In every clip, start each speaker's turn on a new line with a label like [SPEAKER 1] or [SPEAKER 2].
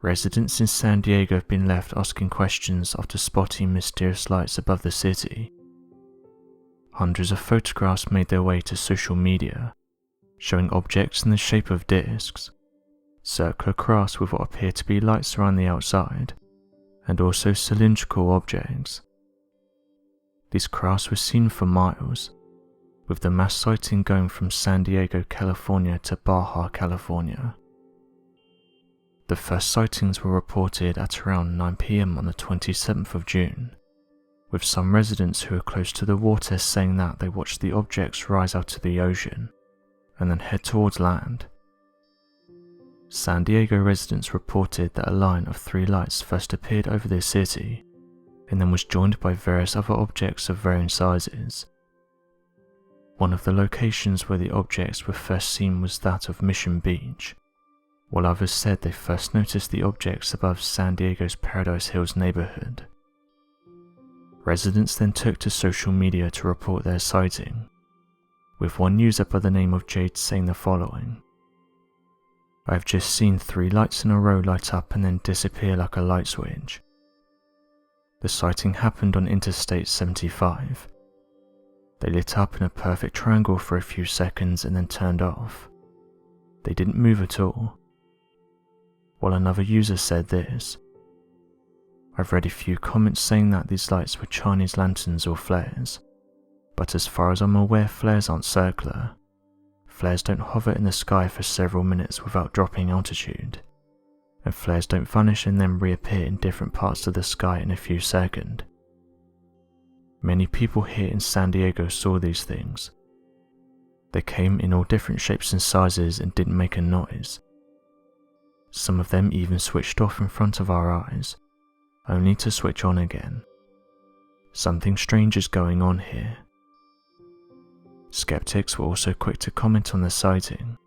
[SPEAKER 1] Residents in San Diego have been left asking questions after spotting mysterious lights above the city. Hundreds of photographs made their way to social media, showing objects in the shape of discs, circular crafts with what appear to be lights around the outside, and also cylindrical objects. These crafts were seen for miles, with the mass sighting going from San Diego, California to Baja, California. The first sightings were reported at around 9 p.m. on the 27th of June, with some residents who were close to the water saying that they watched the objects rise out of the ocean and then head towards land. San Diego residents reported that a line of 3 lights first appeared over the city and then was joined by various other objects of varying sizes. One of the locations where the objects were first seen was that of Mission Beach, while others said they first noticed the objects above San Diego's Paradise Hills neighborhood. Residents then took to social media to report their sighting, with one user by the name of Jade saying the following: "I've just seen 3 lights in a row light up and then disappear like a light switch." The sighting happened on Interstate 75. They lit up in a perfect triangle for a few seconds and then turned off. They didn't move at all. While another user said this: "I've read a few comments saying that these lights were Chinese lanterns or flares, but as far as I'm aware, flares aren't circular. Flares don't hover in the sky for several minutes without dropping altitude, and flares don't vanish and then reappear in different parts of the sky in a few seconds. Many people here in San Diego saw these things. They came in all different shapes and sizes and didn't make a noise. Some of them even switched off in front of our eyes, only to switch on again. Something strange is going on here." Skeptics were also quick to comment on the sighting,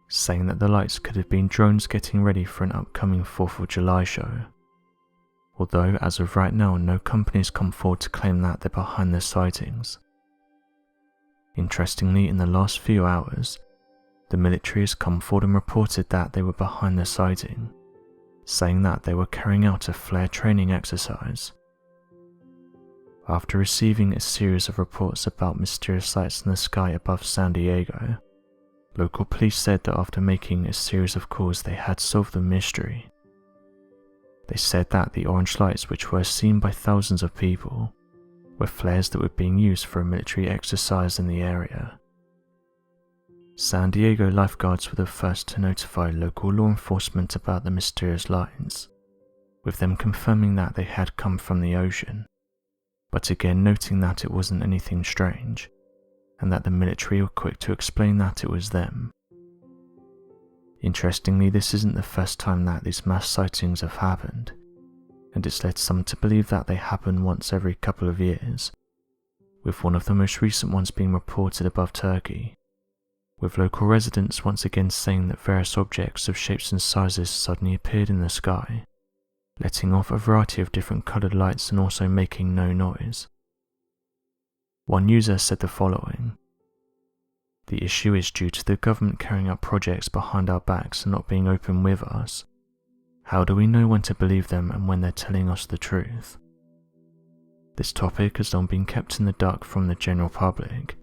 [SPEAKER 1] saying that the lights could have been drones getting ready for an upcoming 4th of July show. Although as of right now no companies come forward to claim that they're behind the sightings. Interestingly, in the last few hours, the military has come forward and reported that they were behind the sighting, saying that they were carrying out a flare training exercise. After receiving a series of reports about mysterious lights in the sky above San Diego, local police said that after making a series of calls they had solved the mystery. They said that the orange lights, which were seen by thousands of people, were flares that were being used for a military exercise in the area. San Diego lifeguards were the first to notify local law enforcement about the mysterious lights, with them confirming that they had come from the ocean, but again noting that it wasn't anything strange, and that the military were quick to explain that it was them. Interestingly, this isn't the first time that these mass sightings have happened, and it's led some to believe that they happen once every couple of years, with one of the most recent ones being reported above Turkey, with local residents once again saying that various objects of shapes and sizes suddenly appeared in the sky, letting off a variety of different coloured lights and also making no noise. One user said the following: "The issue is due to the government carrying out projects behind our backs and not being open with us. How do we know when to believe them and when they're telling us the truth? This topic has long been kept in the dark from the general public,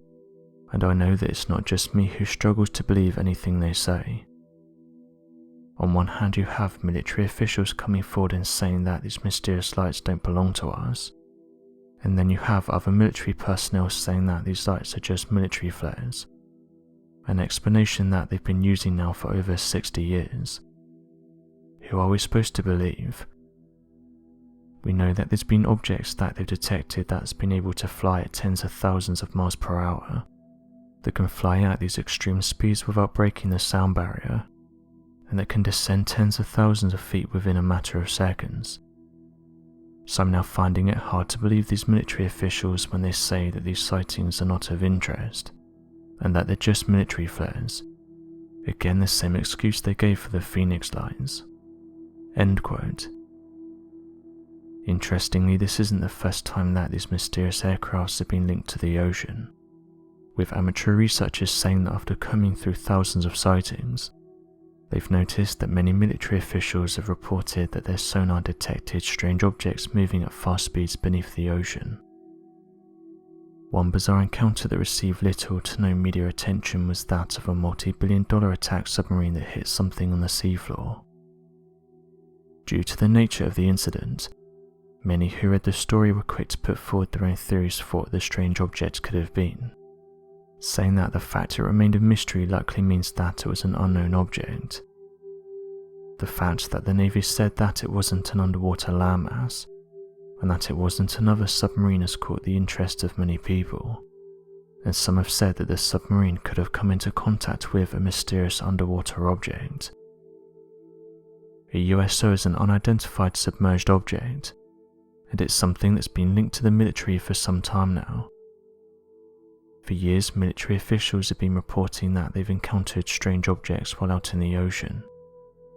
[SPEAKER 1] and I know that it's not just me who struggles to believe anything they say. On one hand, you have military officials coming forward and saying that these mysterious lights don't belong to us, and then you have other military personnel saying that these lights are just military flares, an explanation that they've been using now for over 60 years. Who are we supposed to believe? We know that there's been objects that they've detected that's been able to fly at tens of thousands of miles per hour, that can fly at these extreme speeds without breaking the sound barrier, and that can descend tens of thousands of feet within a matter of seconds. So I'm now finding it hard to believe these military officials when they say that these sightings are not of interest, and that they're just military flares. Again, the same excuse they gave for the Phoenix lights." End quote. Interestingly, this isn't the first time that these mysterious aircrafts have been linked to the ocean, with amateur researchers saying that after combing through thousands of sightings, They've noticed that many military officials have reported that their sonar detected strange objects moving at fast speeds beneath the ocean. One bizarre encounter that received little to no media attention was that of a multi-billion-dollar attack submarine that hit something on the seafloor. Due to the nature of the incident, many who read the story were quick to put forward their own theories for what the strange object could have been, saying that the fact it remained a mystery likely means that it was an unknown object. The fact that the Navy said that it wasn't an underwater landmass, and that it wasn't another submarine has caught the interest of many people, and some have said that the submarine could have come into contact with a mysterious underwater object. A USO is an unidentified submerged object, and it's something that's been linked to the military for some time now. For years, military officials have been reporting that they've encountered strange objects while out in the ocean,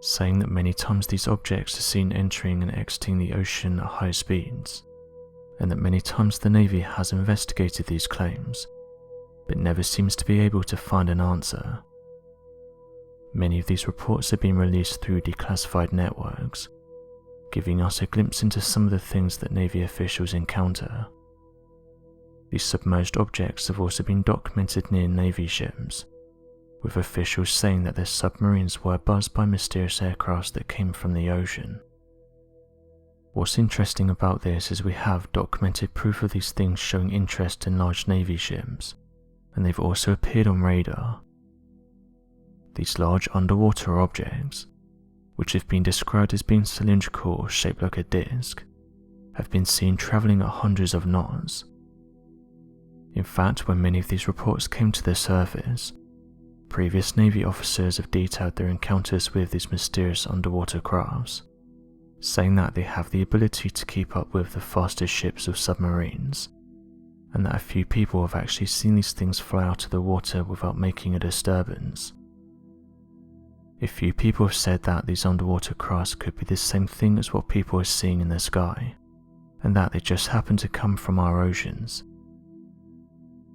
[SPEAKER 1] saying that many times these objects are seen entering and exiting the ocean at high speeds, and that many times the Navy has investigated these claims, but never seems to be able to find an answer. Many of these reports have been released through declassified networks, giving us a glimpse into some of the things that Navy officials encounter. These submerged objects have also been documented near Navy ships, with officials saying that their submarines were buzzed by mysterious aircraft that came from the ocean. What's interesting about this is we have documented proof of these things showing interest in large Navy ships, and they've also appeared on radar. These large underwater objects, which have been described as being cylindrical or shaped like a disc, have been seen travelling at hundreds of knots. In fact, when many of these reports came to the surface, previous Navy officers have detailed their encounters with these mysterious underwater crafts, saying that they have the ability to keep up with the fastest ships of submarines, and that a few people have actually seen these things fly out of the water without making a disturbance. A few people have said that these underwater crafts could be the same thing as what people are seeing in the sky, and that they just happen to come from our oceans.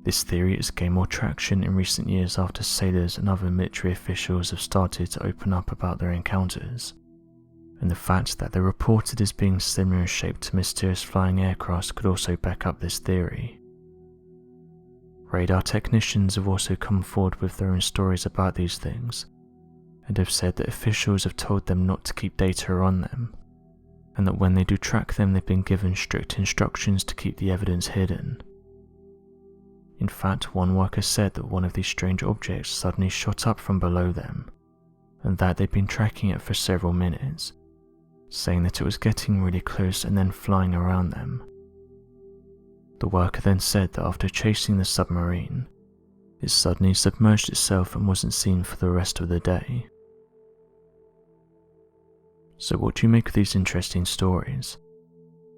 [SPEAKER 1] This theory has gained more traction in recent years after sailors and other military officials have started to open up about their encounters, and the fact that they're reported as being similar in shape to mysterious flying aircraft could also back up this theory. Radar technicians have also come forward with their own stories about these things, and have said that officials have told them not to keep data on them, and that when they do track them they've been given strict instructions to keep the evidence hidden. In fact, one worker said that one of these strange objects suddenly shot up from below them, and that they'd been tracking it for several minutes, saying that it was getting really close and then flying around them. The worker then said that after chasing the submarine, it suddenly submerged itself and wasn't seen for the rest of the day. So what do you make of these interesting stories?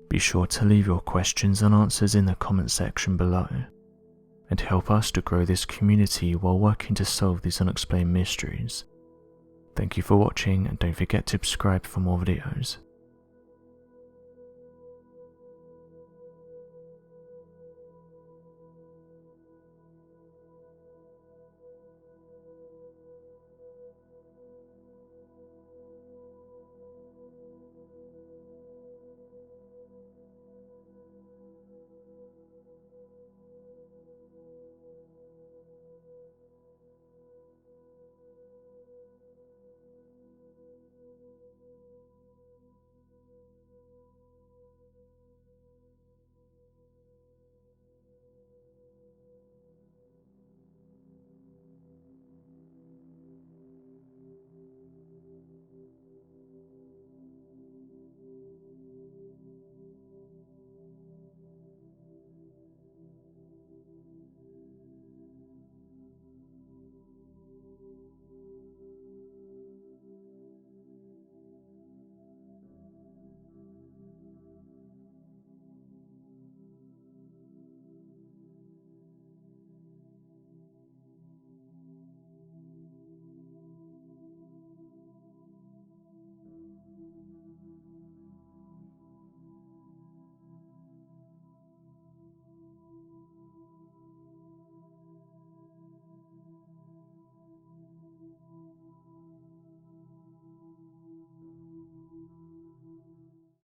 [SPEAKER 1] Be sure to leave your questions and answers in the comment section below, and help us to grow this community while working to solve these unexplained mysteries. Thank you for watching, and don't forget to subscribe for more videos.